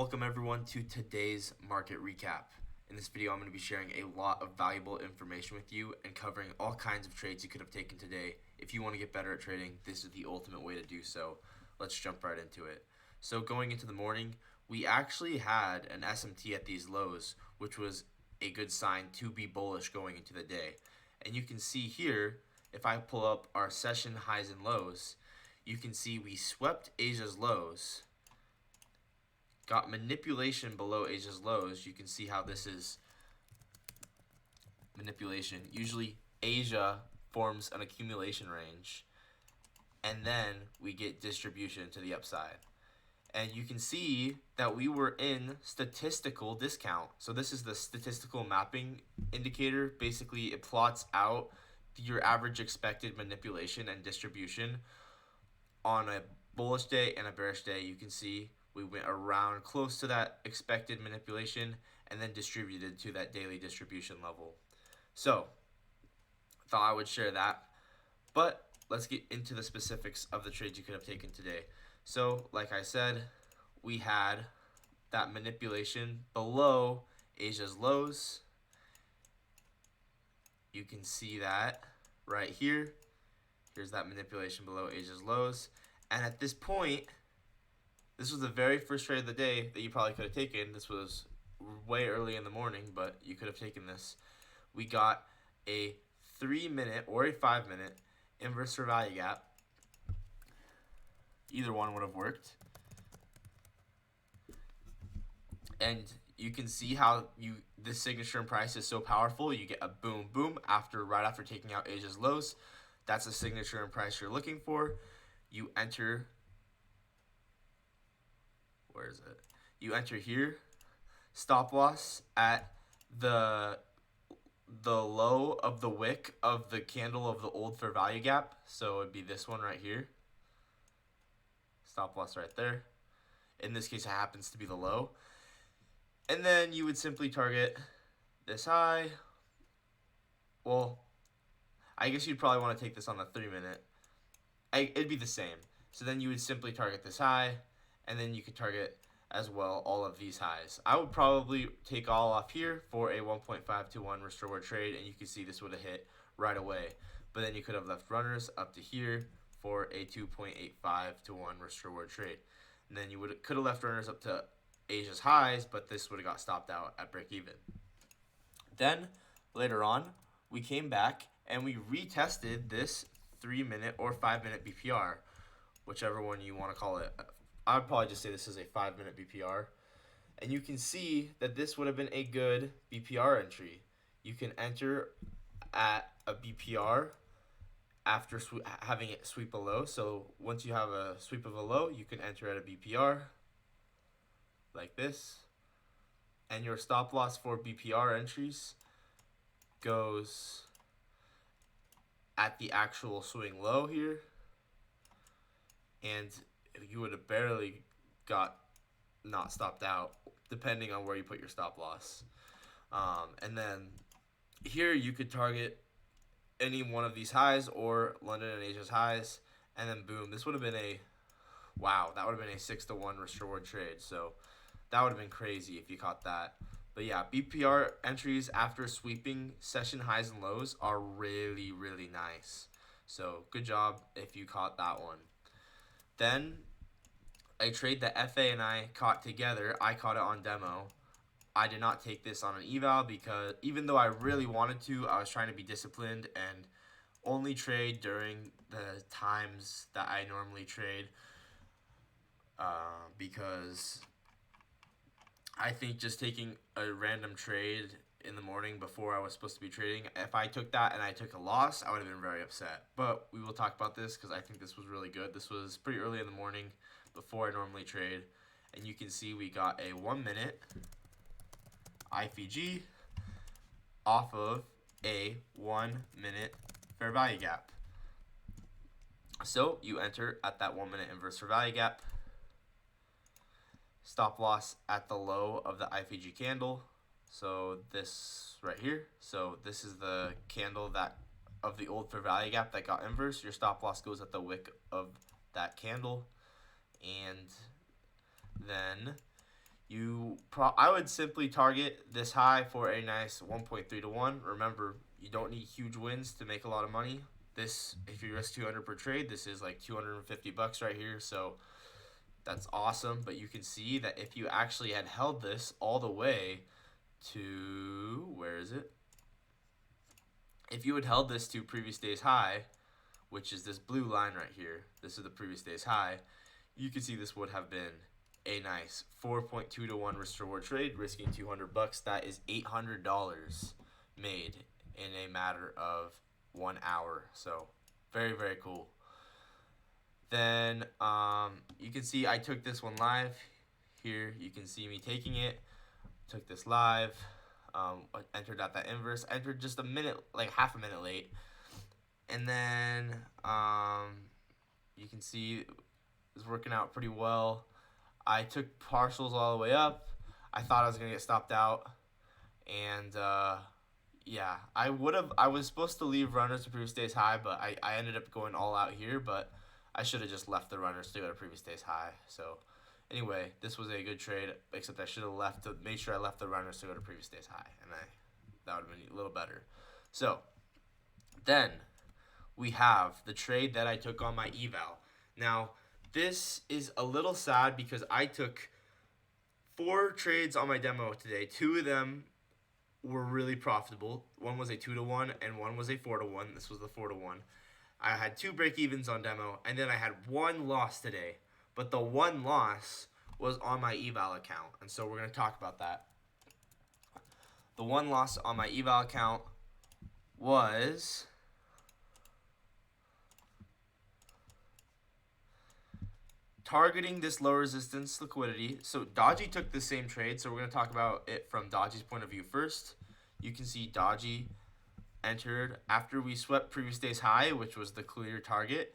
Welcome everyone to today's market recap. In this video, I'm going to be sharing a lot of valuable information with you and covering all kinds of trades you could have taken today. If you want to get better at trading, this is the ultimate way to do so. Let's jump right into it. So going into the morning, we actually had an SMT at these lows, which was a good sign to be bullish going into the day. And you can see here, if I pull up our session highs and lows, you can see we swept Asia's lows, got manipulation below Asia's lows. You can see how this is manipulation. Usually Asia forms an accumulation range, and then we get distribution to the upside. And you can see that we were in statistical discount. So this is the statistical mapping indicator. Basically, it plots out your average expected manipulation and distribution on a bullish day and a bearish day. You can see we went around close to that expected manipulation and then distributed to that daily distribution level. So, thought I would share that. But let's get into the specifics of the trades you could have taken today. So, like I said, we had that manipulation below Asia's lows. You can see that right here. Here's that manipulation below Asia's lows. And at this point, this was the very first trade of the day that you probably could have taken. This was way early in the morning, but you could have taken this. We got a 3-minute or a 5-minute inverse fair value gap. Either one would have worked. And you can see how this signature in price is so powerful. You get a boom, boom right after taking out Asia's lows. That's the signature in price you're looking for. You enter. Where is it? You enter here. Stop loss at the low of the wick of the candle of the old fair value gap. So it'd be this one right here. Stop loss right there. In this case, it happens to be the low. And then you would simply target this high. Well, I guess you'd probably want to take this on the 3-minute. It'd be the same. So then you would simply target this high, and then you could target as well all of these highs. I would probably take all off here for a 1.5 to 1 risk reward trade, and you can see this would have hit right away. But then you could have left runners up to here for a 2.85 to 1 risk reward trade. And then you could have left runners up to Asia's highs, but this would have got stopped out at break even. Then later on, we came back and we retested this 3-minute or 5-minute BPR, whichever one you want to call it. I would probably just say this is a 5-minute BPR. And you can see that this would have been a good BPR entry. You can enter at a BPR after having it sweep a low. So once you have a sweep of a low, you can enter at a BPR like this. And your stop loss for BPR entries goes at the actual swing low here. And you would have barely got not stopped out, depending on where you put your stop loss. And then here you could target any one of these highs or London and Asia's highs, and then boom, this would have been a 6 to 1 risk reward trade. So that would have been crazy if you caught that. But yeah, BPR entries after sweeping session highs and lows are really, really nice. So good job if you caught that one. Then a trade that FA and I caught together, I caught it on demo. I did not take this on an eval because even though I really wanted to, I was trying to be disciplined and only trade during the times that I normally trade, because I think just taking a random trade in the morning before I was supposed to be trading, if I took that and I took a loss, I would have been very upset. But we will talk about this because I think this was really good. This was pretty early in the morning before I normally trade. And you can see we got a 1-minute IFG off of a 1-minute fair value gap. So you enter at that 1-minute inverse fair value gap. Stop loss at the low of the IFG candle. So this right here. So this is the candle that of the old fair value gap that got inverse. Your stop loss goes at the wick of that candle. And then I would simply target this high for a nice 1.3 to 1. Remember, you don't need huge wins to make a lot of money. This, if you risk 200 per trade, this is like 250 bucks right here. So that's awesome. But you can see that if you actually had held this all the way to, where is it? If you had held this to previous day's high, which is this blue line right here, this is the previous day's high, you can see this would have been a nice 4.2 to 1 risk reward trade, risking 200 bucks. That is $800 made in a matter of 1 hour. So very, very cool. Then you can see I took this one live. Here you can see me taking it. Took this live. Entered at that inverse. Entered just a minute, like half a minute late. And then you can see it was working out pretty well. I took partials all the way up. I thought I was going to get stopped out. And yeah, I was supposed to leave runners to previous day's high, but I ended up going all out here. But I should have just left the runners to go to previous day's high. So anyway, this was a good trade, except I should have made sure I left the runners to go to previous day's high. And that would have been a little better. So then we have the trade that I took on my eval. Now, this is a little sad because I took 4 trades on my demo today. 2 of them were really profitable. One was a 2 to 1 and one was a 4 to 1. This was the 4 to 1. I had 2 break evens on demo, and then I had 1 loss today. But the 1 loss was on my eval account, and so we're going to talk about that. The 1 loss on my eval account was targeting this low resistance liquidity. So Dodgy took the same trade, so we're going to talk about it from Dodgy's point of view first. You can see Dodgy entered after we swept previous day's high, which was the clear target.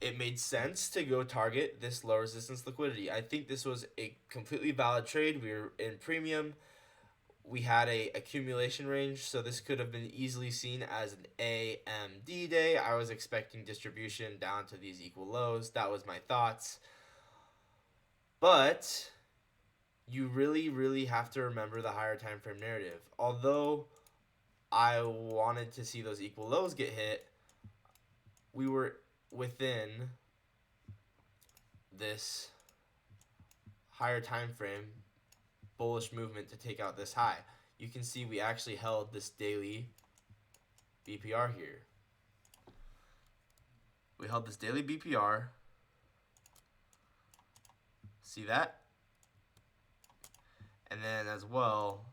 It made sense to go target this low resistance liquidity. I think this was a completely valid trade. We were in premium. We had a accumulation range, so this could have been easily seen as an AMD day. I was expecting distribution down to these equal lows. That was my thoughts. But you really, really have to remember the higher time frame narrative. Although I wanted to see those equal lows get hit, we were within this higher time frame bullish movement to take out this high. You can see we actually held this daily BPR here. We held this daily BPR. See that? And then as well,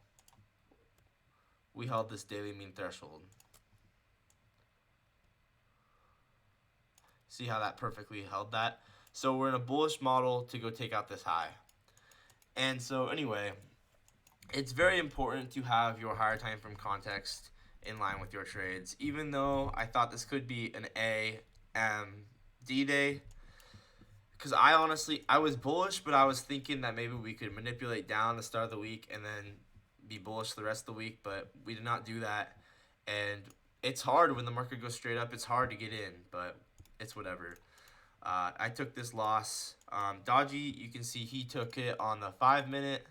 we held this daily mean threshold. See how that perfectly held that? So we're in a bullish model to go take out this high. And so anyway, it's very important to have your higher time frame context in line with your trades. Even though I thought this could be an AMD day, because I was bullish, but I was thinking that maybe we could manipulate down the start of the week and then be bullish the rest of the week, but we did not do that. And it's hard when the market goes straight up. It's hard to get in, but it's whatever. I took this loss. Dodgy, you can see he took it on the 5 minute.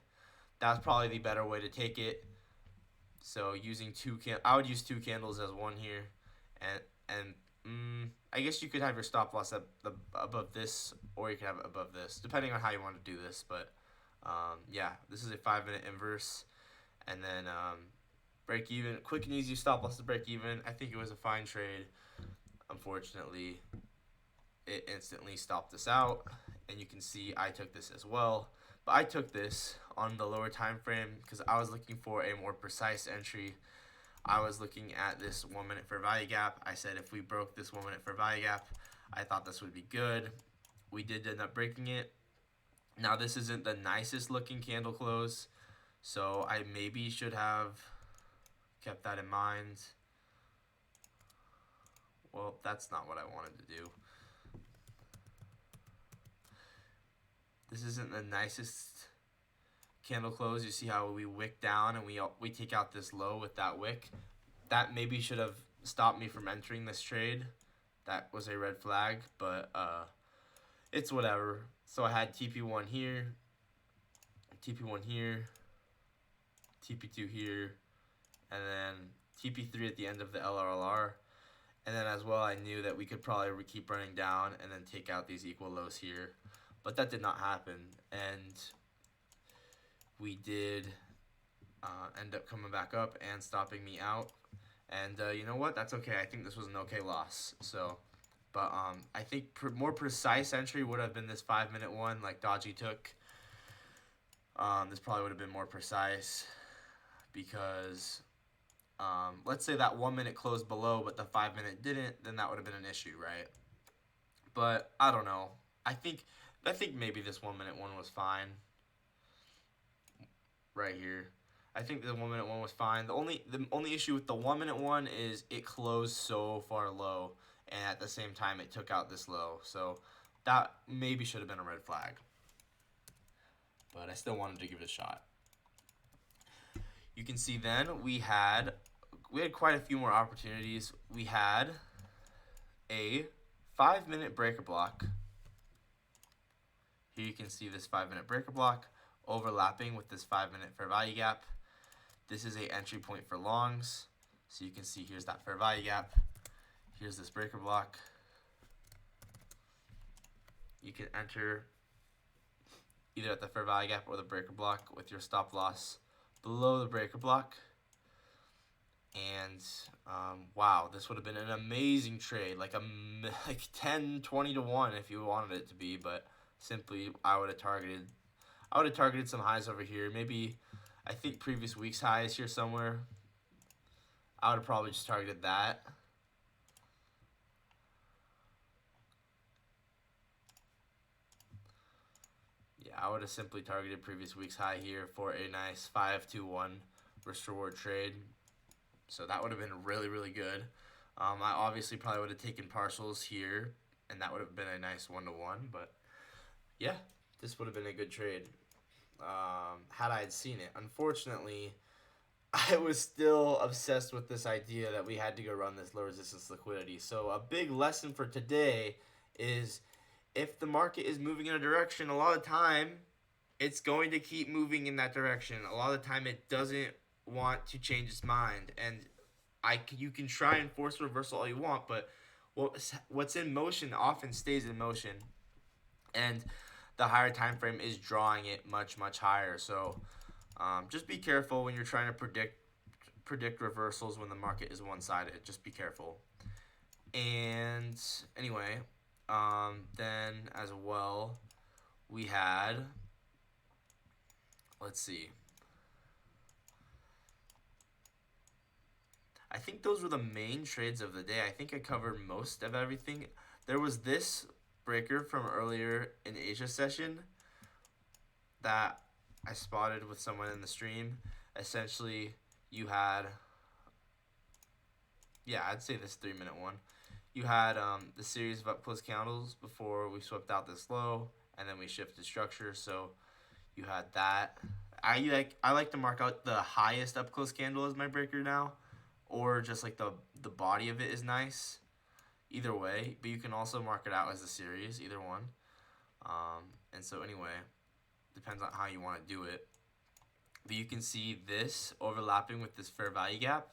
That's probably the better way to take it. So using I would use 2 candles as one here, and I guess you could have your stop loss above this, or you could have it above this, depending on how you want to do this. But yeah, this is a 5 minute inverse, and then break even, quick and easy stop loss to break even. I think it was a fine trade. Unfortunately, it instantly stopped us out, and you can see I took this as well. But I took this on the lower time frame because I was looking for a more precise entry. I was looking at this 1 minute fair value gap. I said if we broke this 1 minute fair value gap, I thought this would be good. We did end up breaking it. Now this isn't the nicest looking candle close, so I maybe should have kept that in mind. Well, that's not what I wanted to do. This isn't the nicest candle close. You see how we wick down and we take out this low with that wick. That maybe should have stopped me from entering this trade. That was a red flag, but it's whatever. So I had TP1 here, TP1 here, TP2 here, and then TP3 at the end of the LRLR. And then as well, I knew that we could probably keep running down and then take out these equal lows here. But that did not happen. And we did end up coming back up and stopping me out. And you know what? That's okay. I think this was an okay loss. So, but I think more precise entry would have been this 5-minute one like Dodgy took. This probably would have been more precise because let's say that 1 minute closed below, but the 5-minute didn't, then that would have been an issue, right? But I don't know. I think maybe this 1 minute one was fine. Right here, I think the 1 minute one was fine. The only issue with the 1 minute one is it closed so far low, and at the same time it took out this low. So that maybe should have been a red flag. But I still wanted to give it a shot. You can see then we had quite a few more opportunities. We had a 5-minute breaker block. Here you can see this 5-minute breaker block overlapping with this 5-minute fair value gap. This is a entry point for longs. So you can see here's that fair value gap. Here's this breaker block. You can enter either at the fair value gap or the breaker block with your stop loss below the breaker block. And wow, this would have been an amazing trade, like 10, 20 to 1 if you wanted it to be, but simply I would have targeted some highs over here. Maybe I think previous week's highs here somewhere. I would have probably just targeted that. Yeah, I would have simply targeted previous week's high here for a nice 5-2-1 risk reward trade. So that would have been really, really good. I obviously probably would have taken partials here, and that would have been a nice 1-to-1. But yeah, this would have been a good trade had I had seen it. Unfortunately, I was still obsessed with this idea that we had to go run this low resistance liquidity. So a big lesson for today is if the market is moving in a direction, a lot of time it's going to keep moving in that direction. A lot of the time it doesn't want to change its mind, and you can try and force reversal all you want, but what's in motion often stays in motion, and the higher time frame is drawing it much higher. So just be careful when you're trying to predict reversals when the market is one-sided. Just be careful. And anyway, then as well we had, let's see, I think those were the main trades of the day. I think I covered most of everything. There was this breaker from earlier in Asia session that I spotted with someone in the stream. Essentially, you had, yeah, I'd say this 3-minute one. You had the series of up close candles before we swept out this low, and then we shifted structure. So you had that. I like to mark out the highest up close candle as my breaker now, or just like the body of it is nice. Either way, but you can also mark it out as a series, either one. And so anyway, depends on how you want to do it. But you can see this overlapping with this fair value gap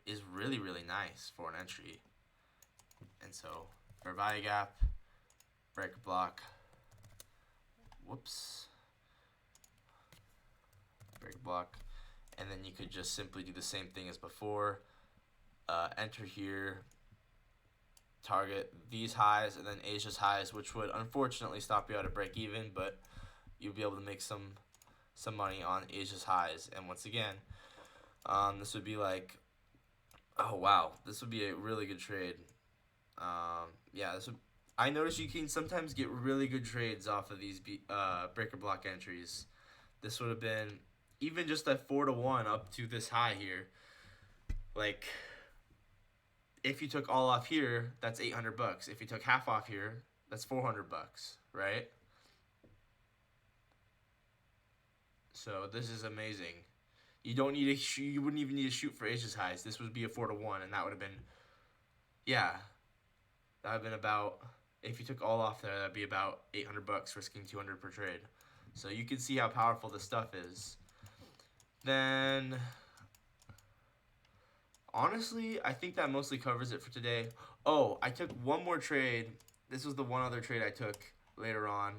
is really, really nice for an entry. And so fair value gap, breaker block, breaker block, and then you could just simply do the same thing as before. Enter here, target these highs, and then Asia's highs, which would unfortunately stop you out of break even, but you'll be able to make some money on Asia's highs. And once again, this would be like, oh wow, this would be a really good trade. Yeah, I noticed you can sometimes get really good trades off of these breaker block entries. This would have been even just a 4-to-1 up to this high here. Like, if you took all off here, that's $800. If you took half off here, that's $400, right? So this is amazing. You don't need you wouldn't even need to shoot for Asia's highs. This would be a 4-to-1, and that would have been, yeah, that would have been about, if you took all off there, that'd be about $800, risking $200 per trade. So you can see how powerful this stuff is. Then, honestly, I think that mostly covers it for today. Oh, I took one more trade. This was the one other trade I took later on.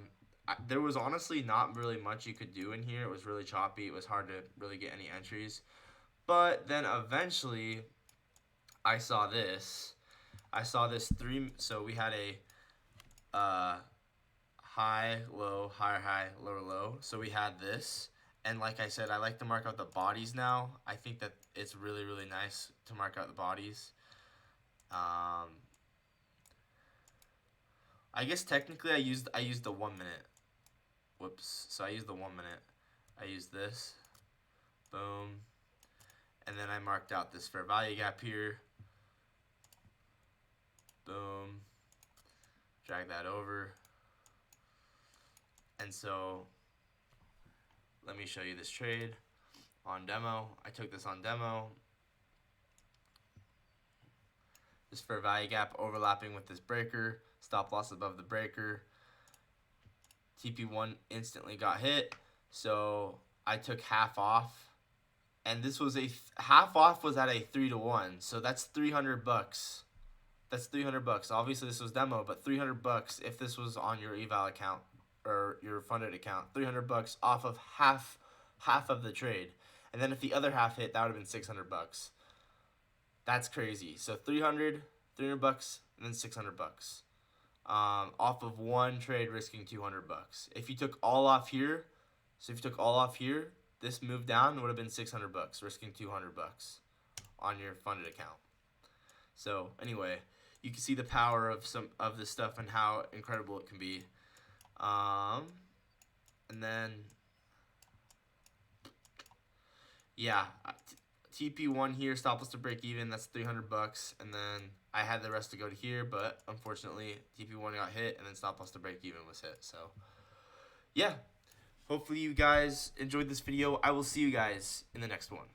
There was honestly not really much you could do in here. It was really choppy. It was hard to really get any entries. But then eventually, I saw this. I saw this three. So we had a high, low, higher, high, lower, low. So we had this. And like I said, I like to mark out the bodies now. I think that it's really, really nice to mark out the bodies. I guess technically I used the 1 minute. Whoops. So I used the 1 minute. I used this. Boom. And then I marked out this fair value gap here. Boom. Drag that over. And so let me show you this trade on demo. I took this on demo. This fair value gap overlapping with this breaker. Stop loss above the breaker. TP1 instantly got hit. So I took half off. And this was half off was at a 3-to-1. So that's $300. That's $300. Obviously this was demo, but $300 if this was on your eval account or your funded account. $300 off of half of the trade. And then if the other half hit, that would have been $600. That's crazy. So $300, $300, and then $600. Off of one trade, risking $200. If you took all off here, this move down would have been $600, risking $200 on your funded account. So anyway, you can see the power of some of this stuff and how incredible it can be. And then, yeah, TP1 here, stop loss to break even. That's $300, and then I had the rest to go to here, but unfortunately TP1 got hit, and then stop loss to break even was hit. So yeah, hopefully you guys enjoyed this video. I will see you guys in the next one.